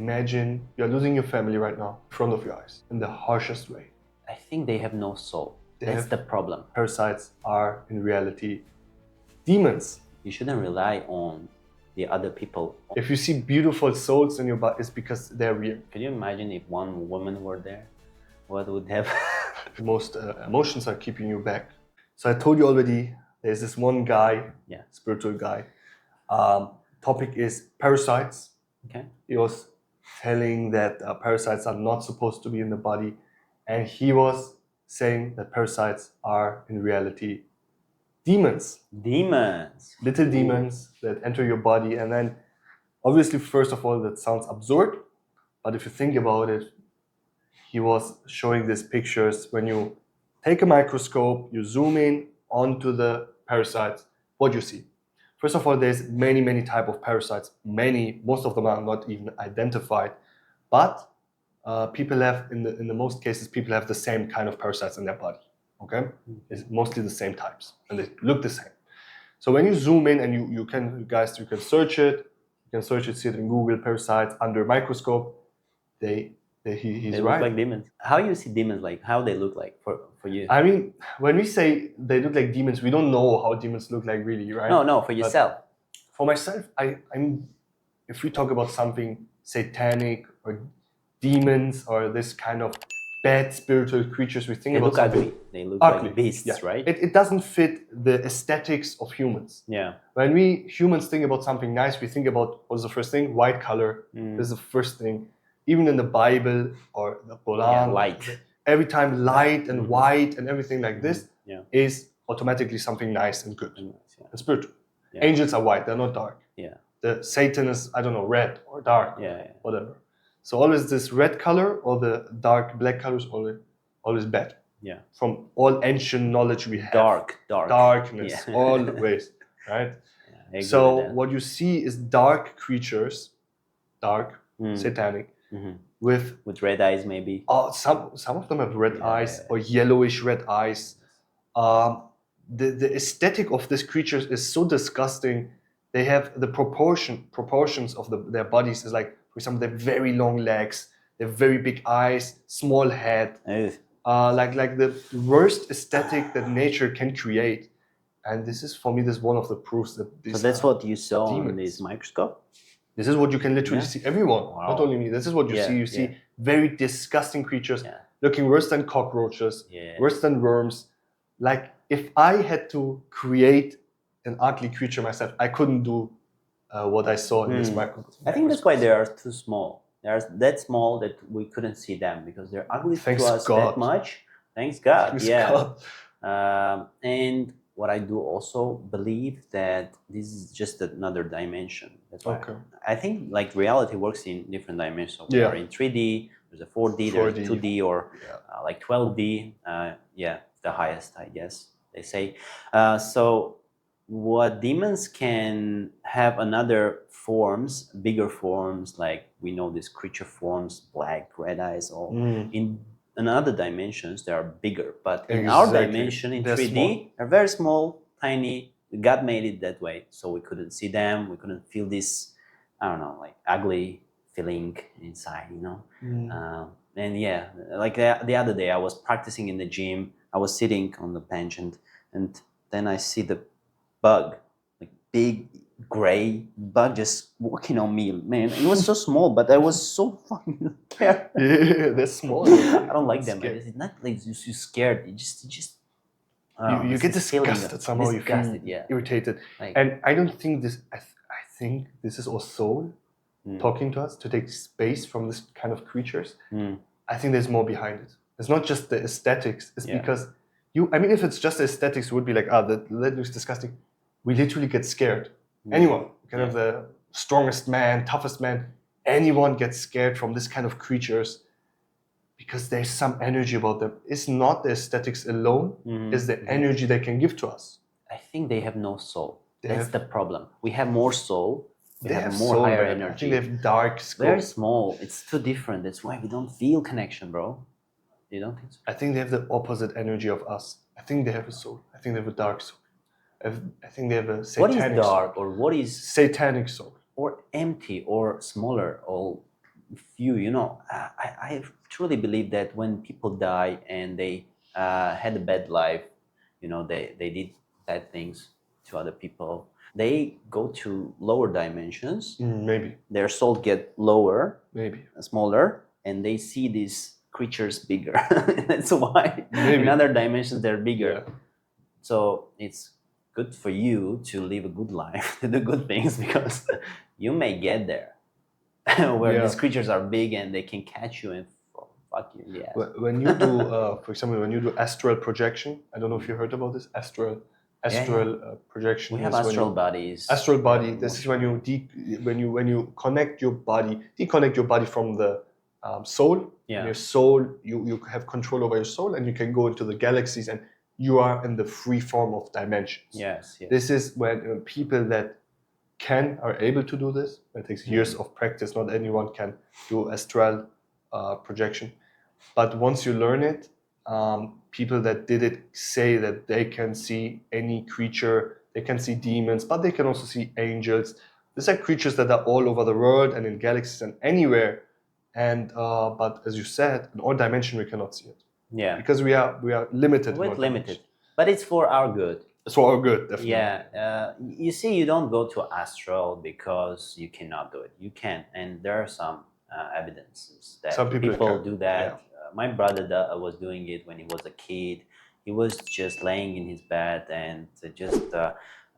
Imagine you're losing your family right now in front of your eyes in the harshest way. I think they have no soul. That's the problem. Parasites are in reality demons. You shouldn't rely on the other people. If you see beautiful souls in your body, it's because they're real. Can you imagine if one woman were there? What would happen? Most emotions are keeping you back. So I told you already, there's this one guy, spiritual guy. Topic is parasites. Okay. He was telling that parasites are not supposed to be in the body, and he was saying that parasites are in reality demons. Demons. Little demons that enter your body, and then obviously, first of all, that sounds absurd, but if you think about it, he was showing these pictures when you take a microscope, you zoom in onto the parasites, what do you see? First of all, there's many types of parasites. Most of them are not even identified, but people have, in the most cases, people have the same kind of parasites in their body. Okay, it's mostly the same types, and they look the same. So when you zoom in and you can search it. You can search it, see it in Google, parasites under microscope. He's They right. look like demons. How you see demons? Like how they look like for you? I mean, when we say they look like demons, we don't know how demons look like really, right? No, for yourself. But for myself, I'm if we talk about something satanic or demons or this kind of bad spiritual creatures, we think They about look something ugly. They look ugly. like beasts, right? It doesn't fit the aesthetics of humans. Yeah. When we humans think about something nice, we think about, what's the first thing? White color. This is the first thing. Even in the Bible or the Quran, light. Every time light and white and everything like this is automatically something nice and good and spiritual. Yeah. Angels are white, they're not dark. Yeah. The Satan is, I don't know, red or dark, whatever. So always this red color or the dark black color is always bad. Yeah. From all ancient knowledge we have. Darkness, always, right? Yeah, so what you see is dark creatures, satanic, with red eyes maybe. Some of them have red eyes or yellowish red eyes. The aesthetic of these creatures is so disgusting. They have the proportions of their bodies is like, for example, they have very long legs, they have very big eyes, small head. Like the worst aesthetic that nature can create. And this is, for me, this is one of the proofs that these. So that's what you saw on this microscope? This is what you can literally see. Everyone, not only me. This is what you see. You see very disgusting creatures looking worse than cockroaches, worse than worms. Like, if I had to create an ugly creature myself, I couldn't do what I saw in this microscope. I think that's why they are too small. They are that small that we couldn't see them because they're ugly to us that much. Thanks God. God. And what I do also believe that this is just another dimension. That's why I think like reality works in different dimensions. So we are in 3D, there's a 4D, there's a 2D or like 12D. The highest, I guess they say. So what demons can have another forms, bigger forms, like we know these creature forms, black, red eyes, all in another dimensions they are bigger, but in our dimension in 3D they're very small, tiny. God made it that way, so we couldn't see them, we couldn't feel this, I don't know, like ugly feeling inside, you know. And like the other day I was practicing in the gym, I was sitting on the bench and then I see the bug, like big gray bug just walking on me, man. It was so small, but I was so fucking scared. Yeah, they're small. I don't like them. It's not like you're scared. You just you get disgusted somehow. You feel irritated. Like, and I don't think this. I think this is our soul talking to us to take space from this kind of creatures. I think there's more behind it. It's not just the aesthetics. It's because I mean, if it's just the aesthetics, it would be like, that looks disgusting. We literally get scared. Anyone, kind of the strongest man, toughest man, anyone gets scared from this kind of creatures because there's some energy about them. It's not the aesthetics alone, it's the energy they can give to us. I think they have no soul. That's the problem. We have more soul. We have more higher energy. I think they have dark scope. Very small. It's too different. That's why we don't feel connection, bro. You don't think so? I think they have the opposite energy of us. I think they have a soul. I think they have a dark soul. I think they have a satanic soul. What is dark or what is satanic soul? Or empty or smaller or few, I truly believe that when people die and they had a bad life, they did bad things to other people, they go to lower dimensions. Maybe their soul get lower, maybe smaller, and they see these creatures bigger. That's why maybe in other dimensions they're bigger. Yeah. So it's good for you to live a good life, to do good things, because you may get there where Yeah. these creatures are big and they can catch you and fuck you in the ass. When you do, for example, when you do astral projection, I don't know if you heard about this astral projection. We have is when astral you- bodies. Astral body. This is when you connect your body, deconnect your body from the soul. Yeah. And your soul, you have control over your soul, and you can go into the galaxies, and you are in the free form of dimensions. Yes. This is when people that are able to do this. It takes years of practice. Not anyone can do astral projection, but once you learn it, people that did it say that they can see any creature. They can see demons, but they can also see angels. These are creatures that are all over the world and in galaxies and anywhere. And but as you said, in all dimension we cannot see it. Yeah. Because we are limited. We're limited, but it's for our good. It's for our good, definitely. Yeah. You see, you don't go to astral because you cannot do it. You can, and there are some evidences that Some people do that. Yeah. My brother was doing it when he was a kid. He was just laying in his bed and just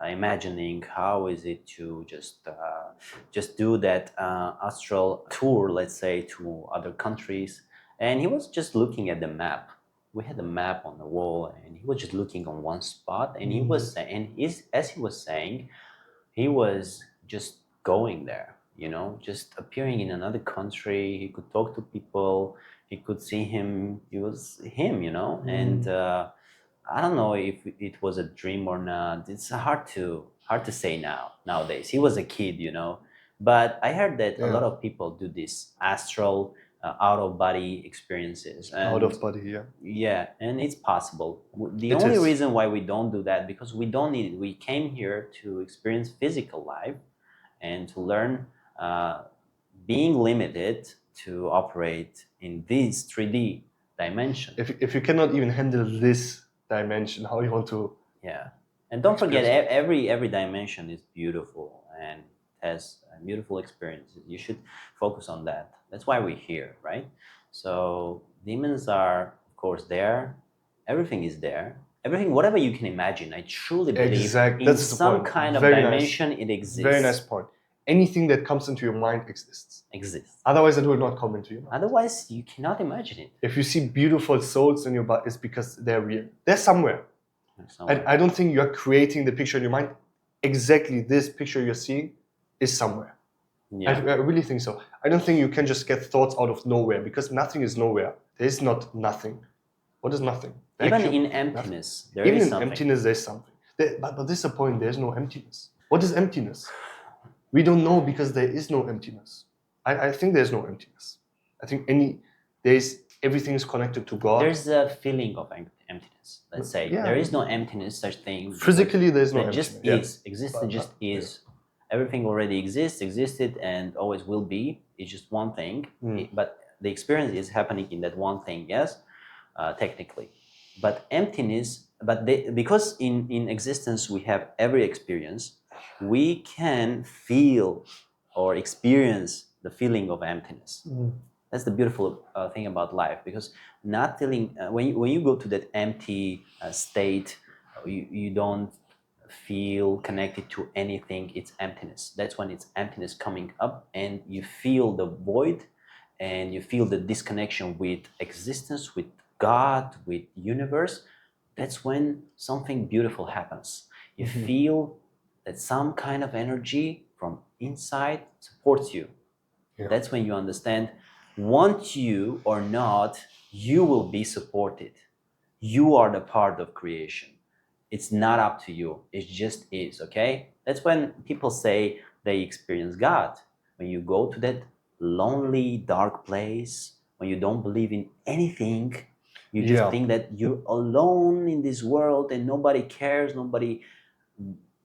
imagining how is it to just do that astral tour, let's say, to other countries. And he was just looking at the map. We had a map on the wall, and he was just looking on one spot. And he was saying, as he was saying, he was just going there, just appearing in another country. He could talk to people. He could see him. He was him, And I don't know if it was a dream or not. It's hard to say nowadays. He was a kid, But I heard that a lot of people do this astral out of body experiences. And out of body, yeah. Yeah, and it's possible. The only reason why we don't do that, because we don't need it. We came here to experience physical life and to learn being limited to operate in this 3D dimension. If you cannot even handle this dimension, how you want to? Yeah, and don't forget, every dimension is beautiful and has beautiful experiences. You should focus on that. That's why we're here, right? So demons are, of course, there. Everything is there. Everything, whatever you can imagine. I truly believe in some kind of dimension it exists. Very nice point. Anything that comes into your mind exists. Otherwise, it will not come into your mind. Otherwise, you cannot imagine it. If you see beautiful souls in your body, it's because they're real. They're somewhere. I don't think you're creating the picture in your mind. Exactly this picture you're seeing is somewhere. Yeah. I really think so. I don't think you can just get thoughts out of nowhere, because nothing is nowhere. There is not nothing. What is nothing? Even in emptiness, there is something. Even in emptiness, there's something. But this is the point. There's no emptiness. What is emptiness? We don't know, because there is no emptiness. I think there's no emptiness. I think everything is connected to God. There's a feeling of emptiness. Let's say there is no emptiness, such thing. Physically, there's no emptiness. Just is. Existence just is. Everything already existed, and always will be. It's just one thing, but the experience is happening in that one thing. Yes, technically, but emptiness. But because in existence we have every experience, we can feel or experience the feeling of emptiness. That's the beautiful thing about life, because not feeling when you go to that empty state, you don't feel connected to anything. It's emptiness. That's when it's emptiness coming up, and you feel the void, and you feel the disconnection with existence, with God, with universe. That's when something beautiful happens. You feel that some kind of energy from inside supports you. Yeah. That's when you understand, want you or not, you will be supported. You are the part of creation. It's not up to you. It just is, okay? That's when people say they experience God. When you go to that lonely, dark place, when you don't believe in anything, you just think that you're alone in this world and nobody cares, nobody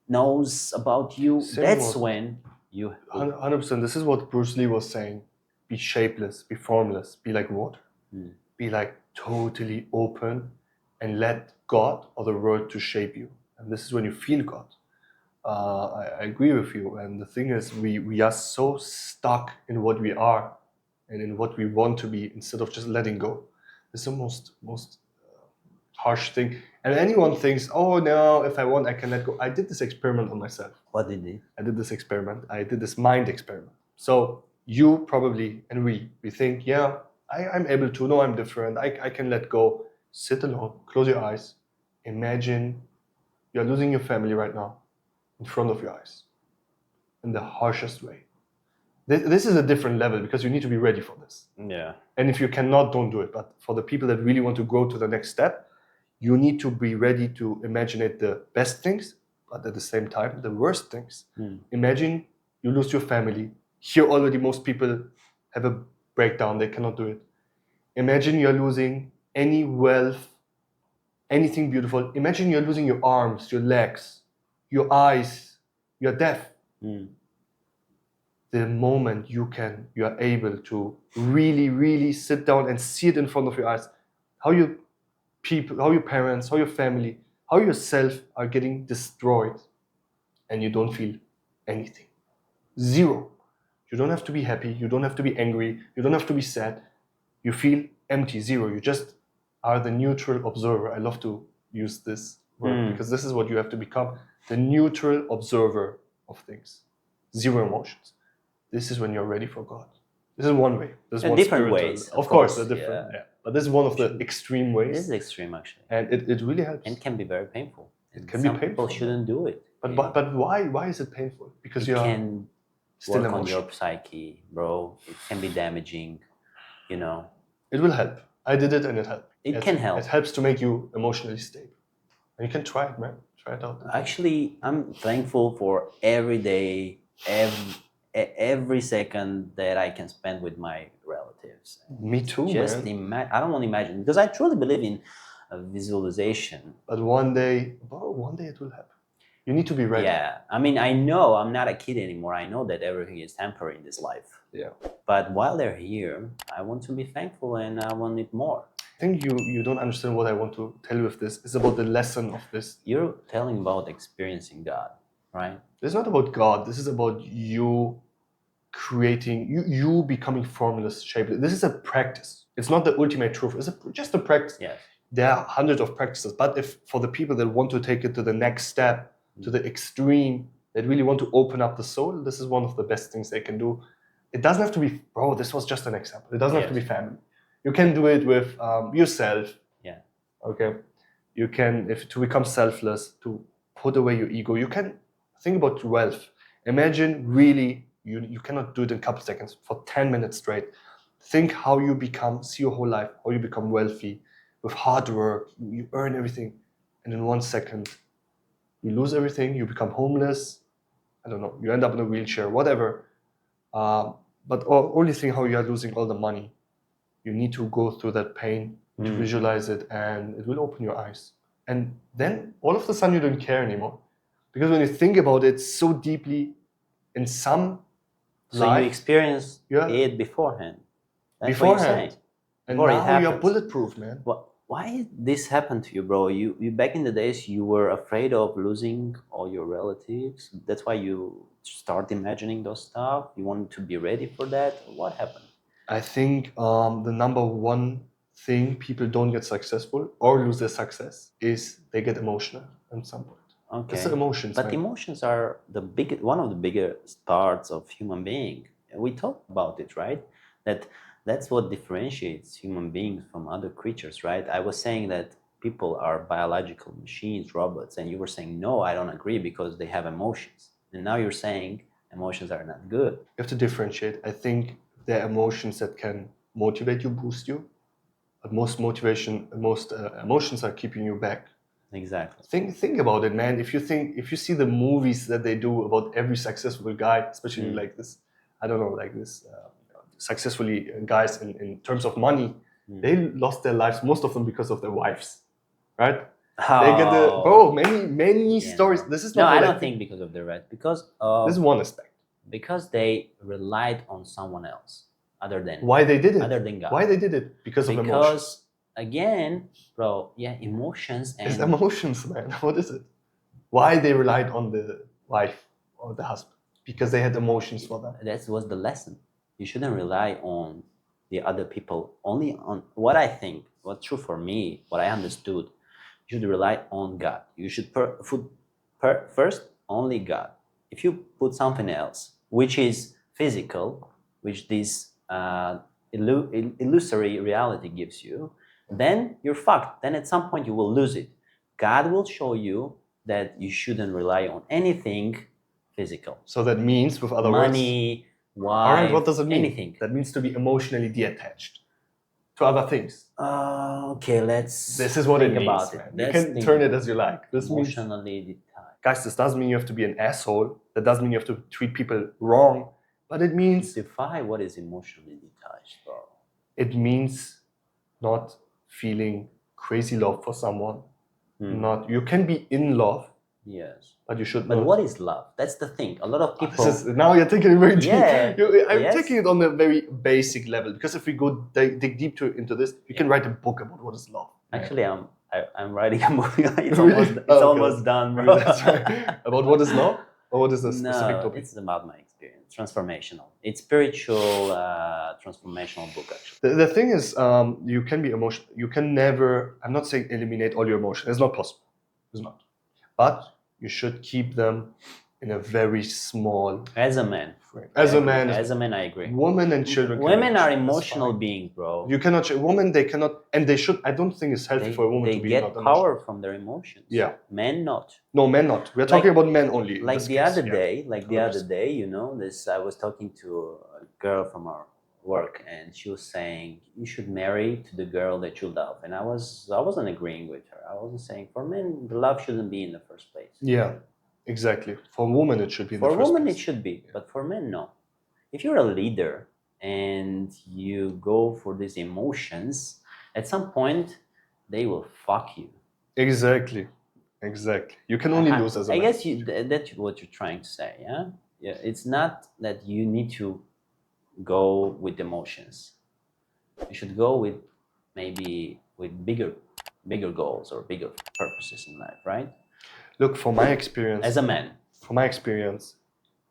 knows about you. That's when you... 100%. This is what Bruce Lee was saying. be shapeless, be formless, be like water. Be like totally open and let God or the world to shape you. And this is when you feel God. I agree with you. And the thing is, we are so stuck in what we are and in what we want to be instead of just letting go. It's the most harsh thing. And anyone thinks, oh no, if I want, I can let go. I did this experiment on myself. What did you? I did this experiment. I did this mind experiment. So you probably, and we think, yeah, I'm able to, no, I'm different. I can let go. Sit alone, close your eyes. Imagine you're losing your family right now in front of your eyes in the harshest way. This is a different level because you need to be ready for this. Yeah. And if you cannot, don't do it. But for the people that really want to go to the next step, you need to be ready to imagine the best things, but at the same time, the worst things. Imagine you lose your family. Here already most people have a breakdown. They cannot do it. Imagine you're losing any wealth, anything beautiful. Imagine you're losing your arms, your legs, your eyes, you're deaf. The moment you are able to really, really sit down and see it in front of your eyes, how your people, how your parents, how your family, how yourself are getting destroyed, and you don't feel anything. Zero. You don't have to be happy, you don't have to be angry, you don't have to be sad. You feel empty, zero. You just are the neutral observer. I love to use this word because this is what you have to become, the neutral observer of things. Zero emotions. This is when you're ready for God. This is one way. There's one different ways. Of course, a different. Yeah. But this is one of the extreme ways. This is extreme, actually. And it really helps. And can be very painful. It can be painful. People shouldn't do it. But why is it painful? Because you can still work on your psyche, bro. It can be damaging, you know. It will help. I did it and it helped. It can help. It helps to make you emotionally stable. And you can try it, man. Try it out. Actually, I'm thankful for every day, every second that I can spend with my relatives. Me too, just man. I don't want to imagine, because I truly believe in visualization. But one day it will happen. You need to be ready. Yeah, I mean, I know I'm not a kid anymore. I know that everything is temporary in this life. Yeah. But while they're here, I want to be thankful and I want it more. I think you don't understand what I want to tell you with this. It's about the lesson of this. You're telling about experiencing God, right? It's not about God. This is about you creating, you becoming formless, shapeless. This is a practice. It's not the ultimate truth. It's just a practice. Yes. There are hundreds of practices. But if for the people that want to take it to the next step, to the extreme, that really want to open up the soul, this is one of the best things they can do. It doesn't have to be, bro, this was just an example. It doesn't have to be family. You can do it with yourself. Yeah. Okay. You can, to become selfless, to put away your ego. You can think about wealth. Imagine really, you cannot do it in a couple seconds, for 10 minutes straight. Think how you see your whole life, how you become wealthy with hard work. You earn everything. And in 1 second, you lose everything. You become homeless. I don't know. You end up in a wheelchair, whatever. But only thing how you are losing all the money. You need to go through that pain, to visualize it, and it will open your eyes. And then all of a sudden you don't care anymore. Because when you think about it so deeply, in some life, you experience it beforehand. That's beforehand. What you're saying. And now you're bulletproof, man. Why this happened to you, bro? You back in the days, you were afraid of losing all your relatives. That's why you start imagining those stuff. You wanted to be ready for that. What happened? I think the number one thing people don't get successful or lose their success is they get emotional at some point. Okay. It's the emotions. But emotions are one of the biggest parts of human being. We talked about it, right? That's what differentiates human beings from other creatures, right? I was saying that people are biological machines, robots, and you were saying, no, I don't agree because they have emotions. And now you're saying emotions are not good. You have to differentiate. I think there are emotions that can motivate you, boost you, but most emotions are keeping you back. Exactly. Think about it, man. If you see the movies that they do about every successful guy, especially like this, I don't know, like this successfully guys in terms of money, they lost their lives, most of them because of their wives, right? They get many stories. This is not. No, I don't think because of their wives. Because this is one aspect. Because they relied on someone else. other than why they did it. Other than God. Why they did it? Because of emotions. Again, bro, emotions and... It's emotions, man. What is it? Why they relied on the wife or the husband? Because they had emotions for them. That was the lesson. You shouldn't rely on the other people, only on what I think, what's true for me, what I understood. You should rely on God. You should put first only God. If you put something else, which is physical, which this illusory reality gives you, then you're fucked. Then at some point you will lose it. God will show you that you shouldn't rely on anything physical. So that means, with other money, words, wife, all right, what does it mean? Anything. That means to be emotionally detached to other things. Okay, let's. This is what think it means. About it. You can turn it as you like. This emotionally detached. Guys, this doesn't mean you have to be an asshole. That doesn't mean you have to treat people wrong. But it means... Define what is emotionally detached, bro. It means not feeling crazy love for someone. Not, you can be in love. Yes. But you should But what is love? That's the thing. A lot of people... now you're taking it very deep. Yeah. I'm taking it on a very basic level. Because if we go dig deep into this, you can write a book about what is love. Actually, I'm writing a movie. It's almost done, bro. Really, that's right. About what is love? Or what is the specific topic? It's about my experience. Transformational. It's spiritual, transformational book, actually. The thing is, you can be emotional. You can never... I'm not saying eliminate all your emotions. It's not possible. It's not. But you should keep them in a very small... As a man. As a man, I agree. Women and children. Women are emotional beings, bro. You cannot. Women, they cannot, and they should. I don't think it's healthy for a woman to be not emotional. They get power from their emotions. Yeah. Men not. No, men not. We're talking about men only. Like the other day, you know, I was talking to a girl from our work, and she was saying you should marry to the girl that you love, and I wasn't agreeing with her. I wasn't saying for men the love shouldn't be in the first place. Yeah. Exactly. For women, it should be. For women, it should be, but for men, no. If you're a leader and you go for these emotions, at some point, they will fuck you. Exactly. You can only lose as a man. I guess that's what you're trying to say, yeah? Yeah. It's not that you need to go with emotions. You should go with bigger goals or bigger purposes in life, right? Look, from my experience... As a man. From my experience,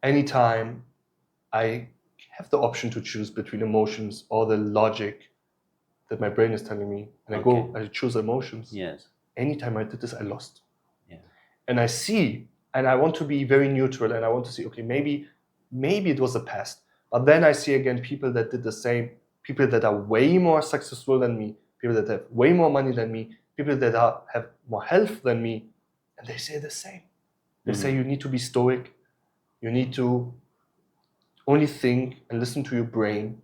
anytime I have the option to choose between emotions or the logic that my brain is telling me, and I choose emotions. Yes. Anytime I did this, I lost. Yeah. And I see, and I want to be very neutral, and I want to see, okay, maybe it was the past. But then I see again people that did the same, people that are way more successful than me, people that have way more money than me, people that have more health than me, and they say the same. They say you need to be stoic. You need to only think and listen to your brain.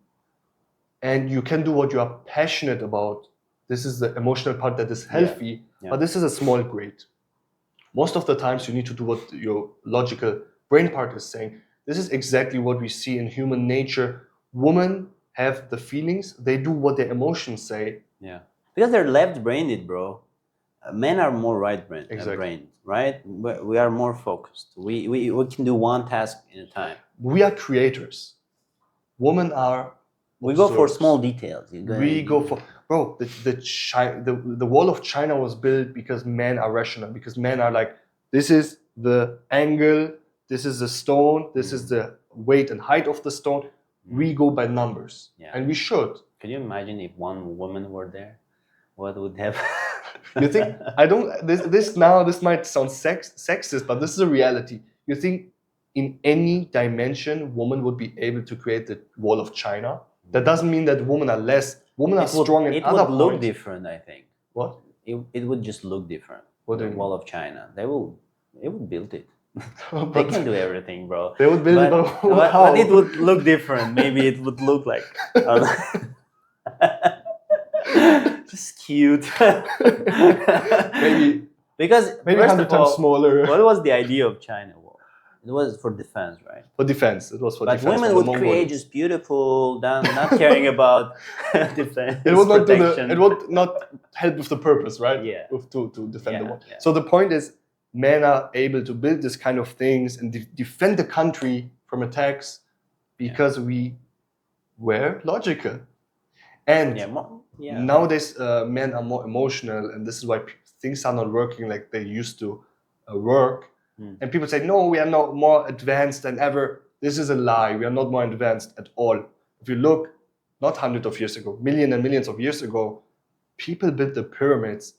And you can do what you are passionate about. This is the emotional part that is healthy, but this is a small grade. Most of the times you need to do what your logical brain part is saying. This is exactly what we see in human nature. Women have the feelings. They do what their emotions say. Yeah. Because they're left-brained, bro. Men are more right-brained, right? We are more focused. We can do one task in a time. We are creators. Women are... We go for small details. We go for... Bro, the wall of China was built because men are rational. Because men are like, this is the angle, this is the stone, this is the weight and height of the stone. We go by numbers. Yeah. And we should. Can you imagine if one woman were there? What would happen? You think, this might sound sexist, but this is a reality. You think in any dimension, woman would be able to create the wall of China? That doesn't mean that women are less. Women are strong in other points. It would look different, I think. What? It would just look different. What do you mean? Wall of China. They would build it. They can do everything, bro. They would build it, but how? But it would look different. Maybe it would look like... just cute. maybe because maybe 100 times smaller. What was the idea of China wall? It was for defense, right? For defense, it was for defense. But women would create just beautiful, not caring about defense. It would not it would not help with the purpose, right? Yeah. To defend the wall. Yeah. So the point is, men are able to build this kind of things and defend the country from attacks because we were logical. And nowadays, men are more emotional, and this is why things are not working like they used to work. And people say, no, we are not more advanced than ever. This is a lie. We are not more advanced at all. If you look, not hundreds of years ago, millions and millions of years ago, people built the pyramids,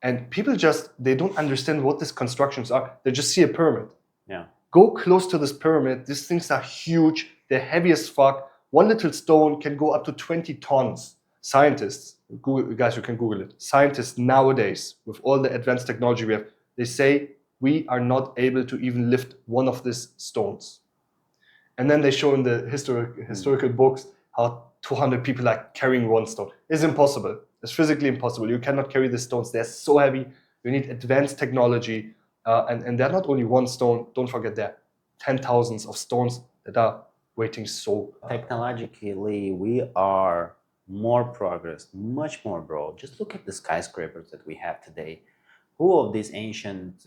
and people they don't understand what these constructions are. They just see a pyramid. Yeah. Go close to this pyramid. These things are huge. They're heavy as fuck. One little stone can go up to 20 tons. Scientists, guys, you can Google it. Scientists nowadays, with all the advanced technology we have, they say we are not able to even lift one of these stones. And then they show in the historical books how 200 people are carrying one stone. It's impossible. It's physically impossible. You cannot carry the stones. They're so heavy. You need advanced technology. And they're not only one stone. Don't forget, there are 10,000s of stones that are waiting so. Technologically, we are more progressed, much more, bro. Just look at the skyscrapers that we have today. Who of these ancient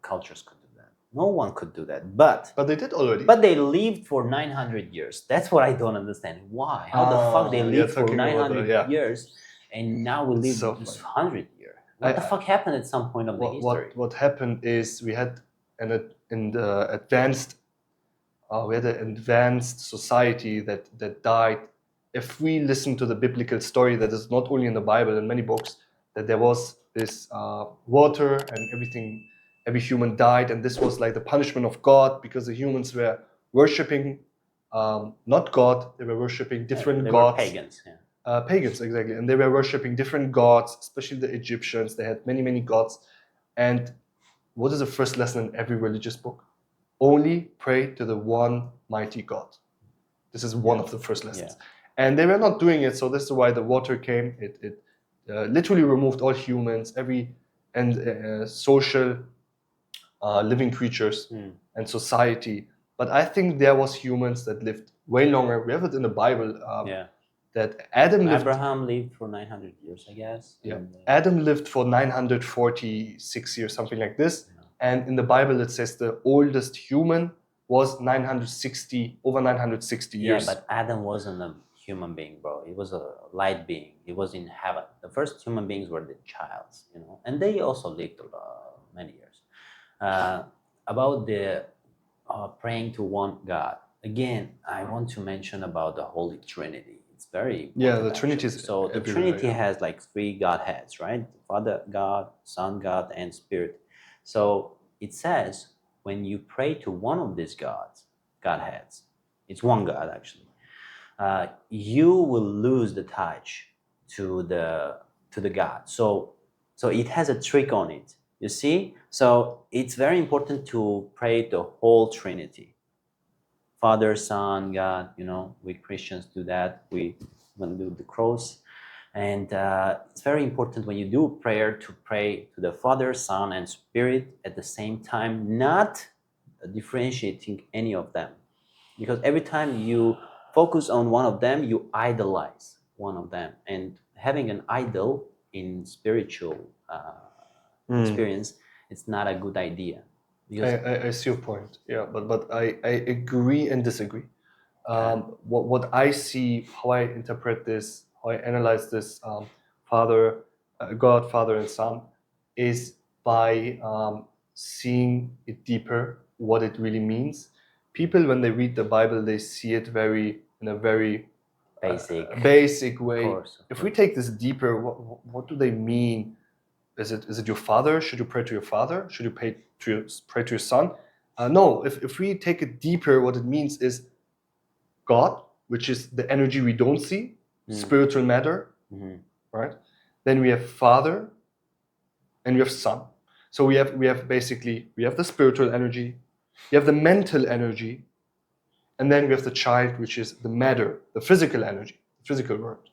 cultures could do that? No one could do that. But they did already. But they lived for 900 years. That's what I don't understand. Why? How the fuck they lived for 900 years, and now we live just 100 years? What the fuck happened at some point of the history? What happened is we had an advanced society that died. If we listen to the biblical story that is not only in the Bible, in many books, that there was this water and every human died, and this was like the punishment of God because the humans were worshipping not God, they were worshipping different gods. Were pagans. Yeah. Pagans, exactly. And they were worshipping different gods, especially the Egyptians. They had many, many gods. And what is the first lesson in every religious book? Only pray to the one mighty God. This is one of the first lessons. Yeah. And they were not doing it, so this is why the water came. It literally removed all humans, social living creatures and society. But I think there was humans that lived way longer. We have it in the Bible. That Abraham lived for 900 years, I guess. Yeah. Adam lived for 946 years, something like this. Yeah. And in the Bible, it says the oldest human was over 960 years. Yeah, but Adam wasn't a human being, bro. He was a light being. He was in heaven. The first human beings were the childs, and they also lived many years. About the praying to one God. Again, I want to mention about the Holy Trinity. It's very the Trinity is so the Trinity has like three Godheads, right? Father God, Son God, and Spirit. So it says when you pray to one of these Godheads, it's one God actually. You will lose the touch to the God. So it has a trick on it. You see? So it's very important to pray the whole Trinity. Father, Son, God, we Christians do that. We even do the cross. And it's very important when you do prayer to pray to the Father, Son, and Spirit at the same time, not differentiating any of them. Because every time you focus on one of them, you idolize one of them. And having an idol in spiritual experience, it's not a good idea. I see your point. Yeah, but I agree and disagree. What I see, how I interpret this, how I analyze this, God, Father, and Son, is by seeing it deeper, what it really means. People, when they read the Bible, they see it in a very basic way. Of course. If we take this deeper, what do they mean? Is it your father? Should you pray to your father? Should you pray to your son? No. If we take it deeper, what it means is God, which is the energy we don't see, spiritual matter, right? Then we have Father, and we have Son. So we have the spiritual energy, we have the mental energy, and then we have the child, which is the matter, the physical energy, the physical world.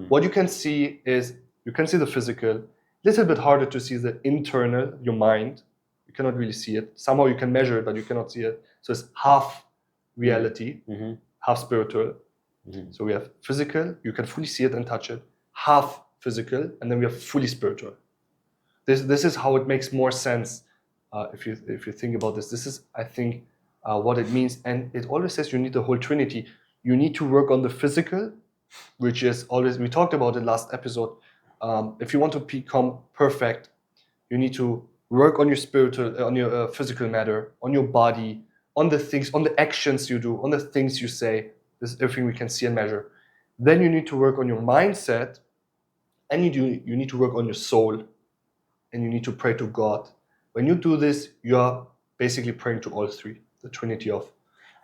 What you can see is the physical. Little bit harder to see the internal, your mind. You cannot really see it. Somehow you can measure it, but you cannot see it. So it's half reality, half spiritual. So we have physical, you can fully see it and touch it, half physical, and then we have fully spiritual. This is how it makes more sense if you think about this. This is, I think, what it means. And it always says you need the whole Trinity. You need to work on the physical, which is always, we talked about it last episode. If you want to become perfect, you need to work on your spiritual, on your physical matter, on your body, on the things, on the actions you do, on the things you say. This is everything we can see and measure. Then you need to work on your mindset, and you need to work on your soul, and you need to pray to God. When you do this, you are basically praying to all three, the Trinity of.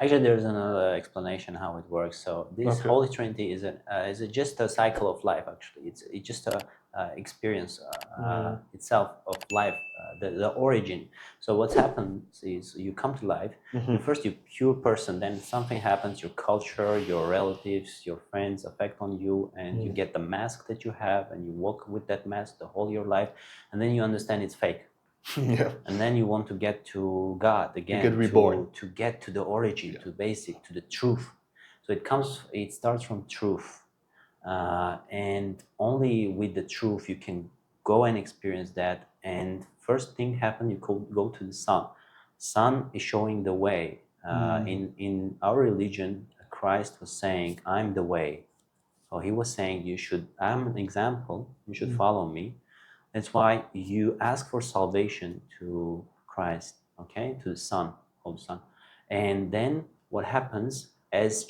Actually, there's another explanation how it works. So this Holy Trinity is just a cycle of life. Actually, it's just a experience itself of life, the origin. So what happens is you come to life. First, you're pure person. Then something happens. Your culture, your relatives, your friends affect on you, and you get the mask that you have, and you walk with that mask the whole your life, and then you understand it's fake. Yeah. And then you want to get to God again, you get reborn. To get to the origin, to basic, to the truth. So it starts from truth, and only with the truth you can go and experience that. And first thing happen, you go to the sun. Sun is showing the way. In our religion, Christ was saying, "I'm the way." So he was saying, I'm an example. You should follow me. That's why you ask for salvation to Christ, okay, to the Son, Holy Son. And then what happens, as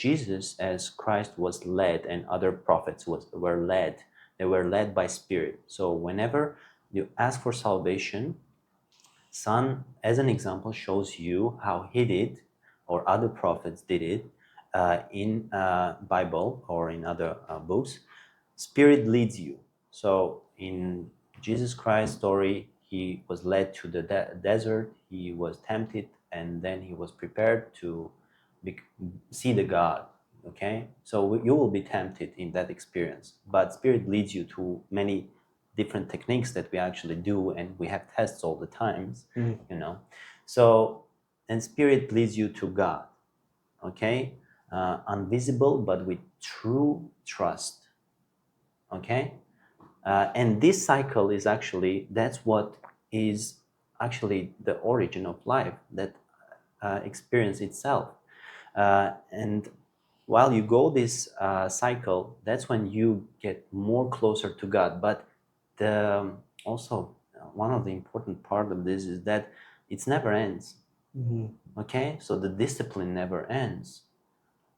Christ was led, and other prophets were led, they were led by Spirit. So whenever you ask for salvation, Son, as an example, shows you how he did, or other prophets did it, in Bible or in other books. Spirit leads you. So in Jesus Christ's story, he was led to the desert, he was tempted, and then he was prepared to see the God. Okay, so you will be tempted in that experience, but Spirit leads you to many different techniques that we actually do, and we have tests all the times, you know. So, and Spirit leads you to God. Okay, invisible but with true trust. Okay, and this cycle is actually, that's what is actually the origin of life, that experience itself. And while you go this cycle, that's when you get more closer to God. But also one of the important part of this is that it never ends. Okay, so the discipline never ends.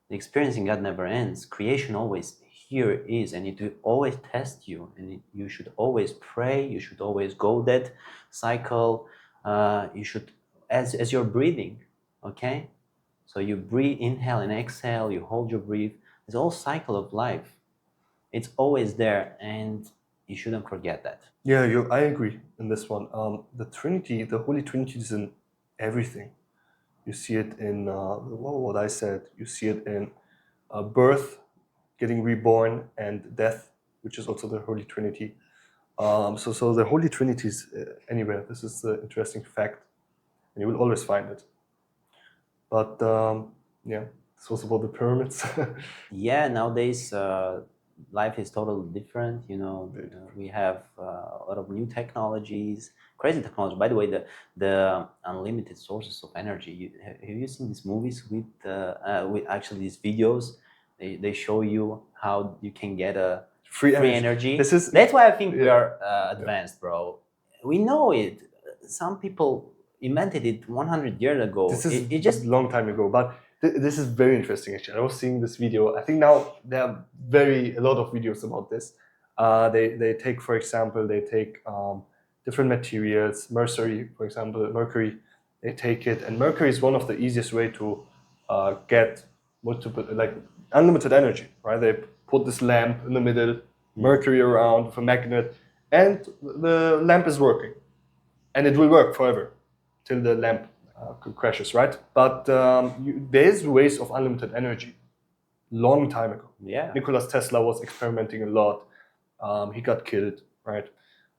The experiencing God never ends. Creation always here is, and it will always test you, and you should always pray. You should always go that cycle. You should, as you're breathing, okay. So you breathe, inhale and exhale. You hold your breath. It's all cycle of life. It's always there, and you shouldn't forget that. Yeah, I agree in this one. The Trinity, the Holy Trinity, is in everything. You see it in what I said. You see it in birth, getting reborn, and death, which is also the Holy Trinity. So the Holy Trinity is anywhere. This is the interesting fact, and you will always find it. But yeah, this was about the pyramids. Yeah, nowadays life is totally different. We have a lot of new technologies, crazy technology. By the way, the unlimited sources of energy. Have you seen these movies with actually these videos? They show you how you can get a free energy. That's why I think we are advanced, bro. We know it. Some people invented it 100 years ago. This is just a long time ago, but this is very interesting. Actually, I was seeing this video. I think now there are a lot of videos about this. They take, for example, different materials, mercury, for example, mercury. They take it, and mercury is one of the easiest way to get unlimited energy. Right? They put this lamp in the middle, mercury around with a magnet, and the lamp is working, and it will work forever till the lamp crashes, right? But there's ways of unlimited energy. Long time ago. Yeah. Nikola Tesla was experimenting a lot. He got killed, right?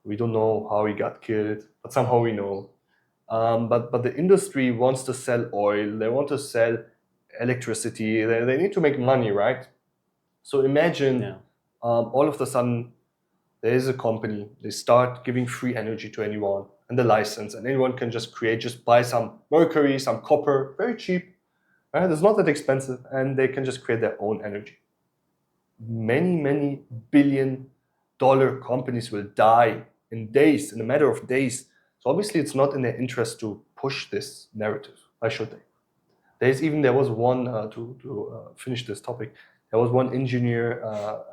We don't know how he got killed, but somehow we know. But the industry wants to sell oil. They want to sell electricity. They need to make money, right? So imagine all of a sudden there is a company. They start giving free energy to anyone, and the license, and anyone can just buy some mercury, some copper, very cheap, Right? It's not that expensive, and they can just create their own energy. Many billion-dollar companies will die in days, in a matter of days. So obviously, it's not in their interest to push this narrative. Why should they? There was one to finish this topic. There was one engineer.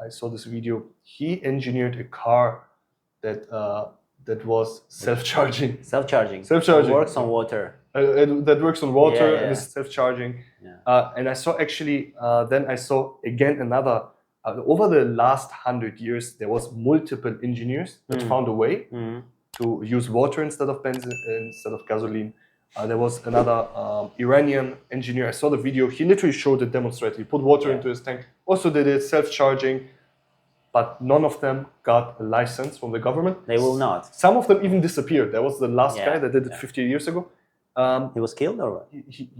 I saw this video. He engineered a car that was self-charging. Self-charging. Self-charging. It works on water. That works on water, Yeah. and is self-charging. Yeah. And I saw actually. Then I saw again another. Over the last 100 years, there was multiple engineers that found a way to use water instead of benzene, instead of gasoline. There was another Iranian engineer. I saw the video. He literally showed it, demonstrated. He put water into his tank. Also did it self-charging, but none of them got a license from the government. They will not. Some of them even disappeared. There was the last guy that did it 50 years ago. He was killed or what?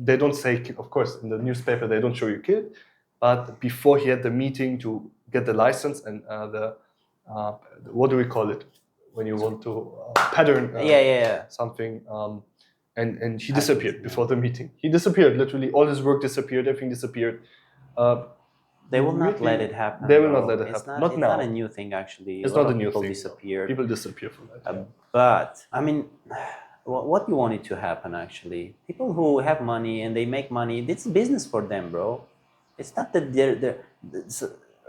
They don't say, of course, in the newspaper they don't show you killed. But before he had the meeting to get the license and what do we call it when you want to pattern something, and he disappeared before the meeting. He disappeared, literally. All his work disappeared, everything disappeared. They will not let it happen. They will not let it happen. Not now. It's not a new thing, actually. It's not a new people thing. Disappear. People disappear from that. But, I mean, what you wanted to happen, actually? People who have money and they make money, it's business for them, bro. It's not that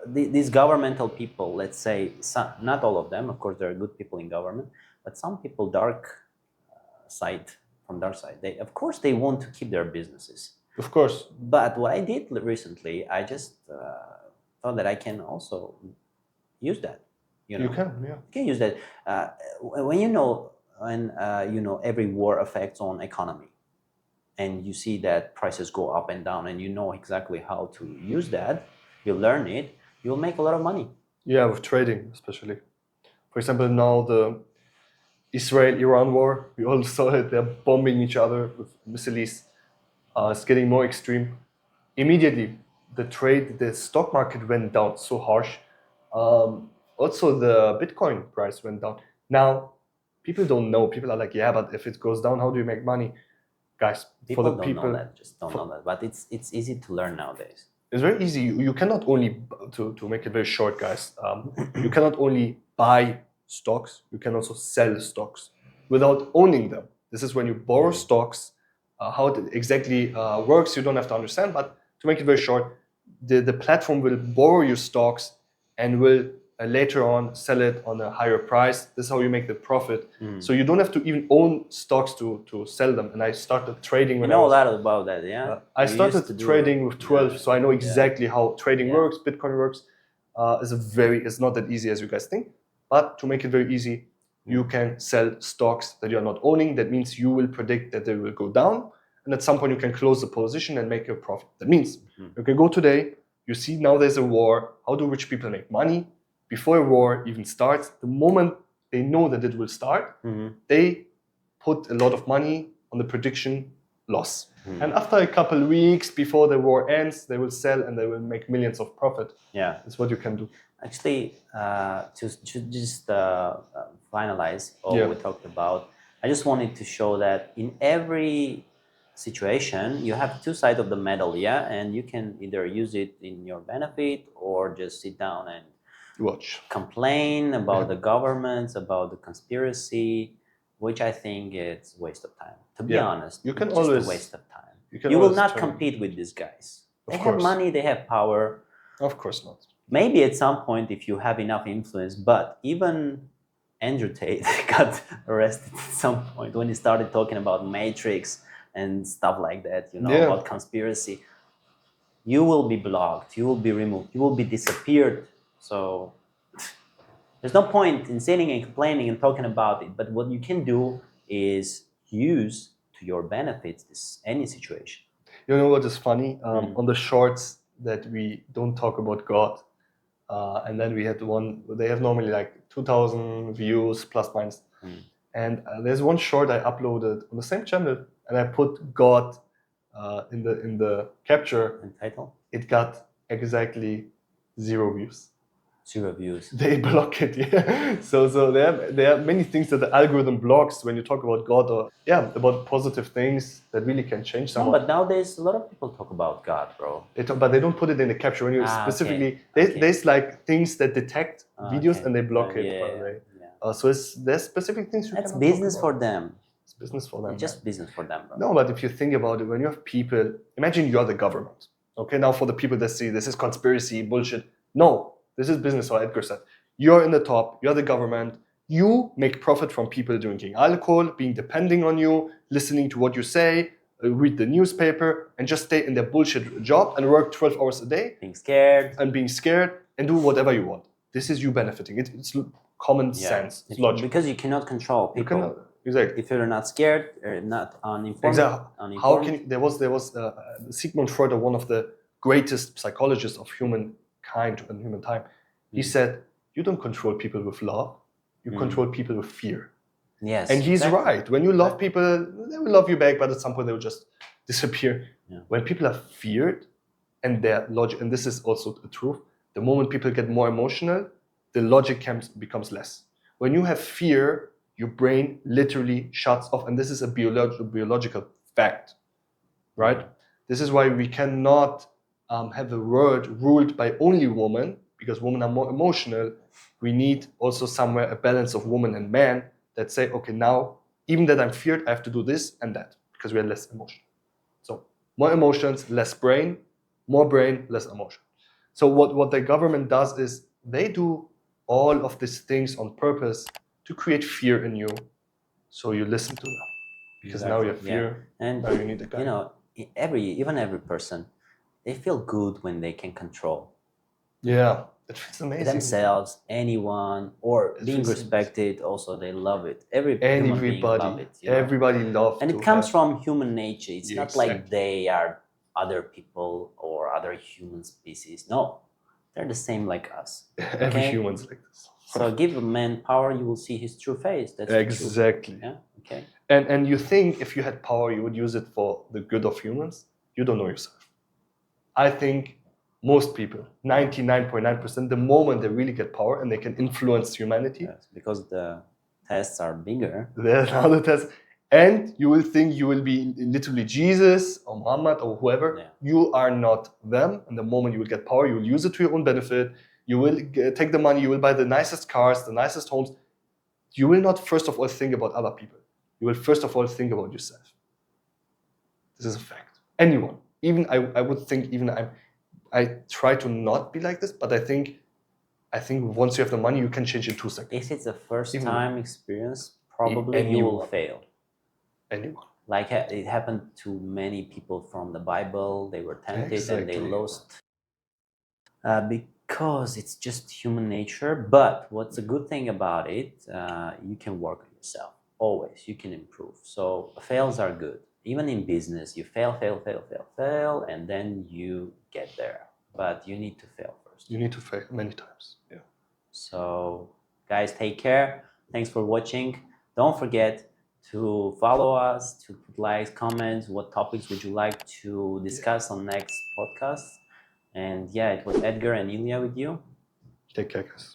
these governmental people, let's say, not all of them, of course, there are good people in government, but some people, from dark side, of course, they want to keep their businesses. Of course. But what I did recently, I just thought that I can also use that. You can, yeah. You can use that. When every war affects on economy, and you see that prices go up and down, and you know exactly how to use that, you learn it, you'll make a lot of money. Yeah, with trading especially. For example, now the Israel-Iran war, we all saw it, they're bombing each other with missiles. It's getting more extreme. Immediately, the stock market went down so harsh. Also, the Bitcoin price went down. Now, people don't know. People are like, yeah, but if it goes down, how do you make money? Guys, people don't know that, just don't know that. But it's easy to learn nowadays. It's very easy. You cannot only, to make it very short, guys, you cannot only buy stocks, you can also sell stocks without owning them. This is when you borrow stocks. How it exactly works, you don't have to understand, but to make it very short, the platform will borrow your stocks and will later on sell it on a higher price. This is how you make the profit. So you don't have to even own stocks to sell them. And I started trading when I know a lot about that, yeah? I started trading with 12, so I know exactly how trading works, Bitcoin works. It's not that easy as you guys think, but to make it very easy, you can sell stocks that you are not owning. That means you will predict that they will go down, and at some point you can close the position and make a profit. That means you can go today, you see now there's a war. How do rich people make money? Before a war even starts, the moment they know that it will start, they put a lot of money on the prediction loss. And after a couple of weeks before the war ends, they will sell and they will make millions of profit. Yeah, that's what you can do. Actually, to just finalize all we talked about, I just wanted to show that in every situation, you have two sides of the medal, and you can either use it in your benefit or just sit down and watch, complain about the governments, about the conspiracy, which I think it's a waste of time. To be honest, you can it's always just a waste of time. You will not compete with these guys. They have money, they have power. Of course not. Maybe at some point if you have enough influence, but even Andrew Tate got arrested at some point when he started talking about Matrix and stuff like that, about conspiracy. You will be blocked, you will be removed, you will be disappeared. So there's no point in sitting and complaining and talking about it. But what you can do is use to your benefits any situation. You know what is funny? On the shorts that we don't talk about God, and then we had one, they have normally like 2,000 views plus minus. And there's one short I uploaded on the same channel, and I put God in the capture and title. It got exactly 0 views. Zero views. They block it, yeah. So there are many things that the algorithm blocks when you talk about God or about positive things that really can change someone. No, but nowadays a lot of people talk about God, bro. But they don't put it in the caption when you specifically. Okay. There's like things that detect videos and they block it. By the way. So there's specific things. That's business for them. It's business for them. It's just business for them, bro. No, but if you think about it, when you have people, imagine you're the government. Okay, now for the people that see this is conspiracy bullshit. No. This is business, what Edgar said. You're in the top, you're the government, you make profit from people drinking alcohol, being depending on you, listening to what you say, read the newspaper, and just stay in their bullshit job and work 12 hours a day. Being scared. And do whatever you want. This is you benefiting. It's common sense, it's logic. Because you cannot control people. You cannot, exactly. If you're not scared, or not uninformed. Exactly. How can there was Sigmund Freud, one of the greatest psychologists of humankind and human time. He said, you don't control people with love, you control people with fear. Yes. And he's right. When you love people, they will love you back, but at some point they will just disappear. Yeah. When people are feared and their logic, and this is also the truth, the moment people get more emotional, the logic becomes less. When you have fear, your brain literally shuts off, and this is a biological fact, right? This is why we cannot have a world ruled by only women, because women are more emotional. We need also somewhere a balance of woman and man that say, okay, now, even that I'm feared, I have to do this and that, because we are less emotional. So more emotions, less brain, more brain, less emotion. So what the government does is they do all of these things on purpose to create fear in you, so you listen to them. Because now you have fear, and now you need a guy. You know, even every person, they feel good when they can control. Yeah, it feels amazing. Themselves, anyone, or being respected. Also, they love it. Everybody love it. Everybody loves. And it comes from human nature. It's not like they are other people or other human species. No, they're the same like us. Every human's like this. So give a man power, you will see his true face. That's exactly. Yeah. Okay. And you think if you had power, you would use it for the good of humans? You don't know yourself. I think most people, 99.9%, the moment they really get power and they can influence humanity. Yes, because the tests are bigger. There's other tests. And you will think you will be literally Jesus or Muhammad or whoever. Yeah. You are not them. And the moment you will get power, you will use it to your own benefit. You will take the money, you will buy the nicest cars, the nicest homes. You will not first of all think about other people. You will first of all think about yourself. This is a fact. Anyone. Even I would think, even I try to not be like this, but I think once you have the money, you can change in 2 seconds. If it's a first time experience, probably you will fail. Anyone. Like it happened to many people from the Bible. They were tempted and they lost. Because it's just human nature. But what's a good thing about it, you can work on yourself. Always, you can improve. So fails are good. Even in business, you fail, and then you get there. But you need to fail first. You need to fail many times. Yeah. So, guys, take care. Thanks for watching. Don't forget to follow us, to put likes, comments. What topics would you like to discuss on next podcast? And yeah, it was Edgar and Ilya with you. Take care, guys.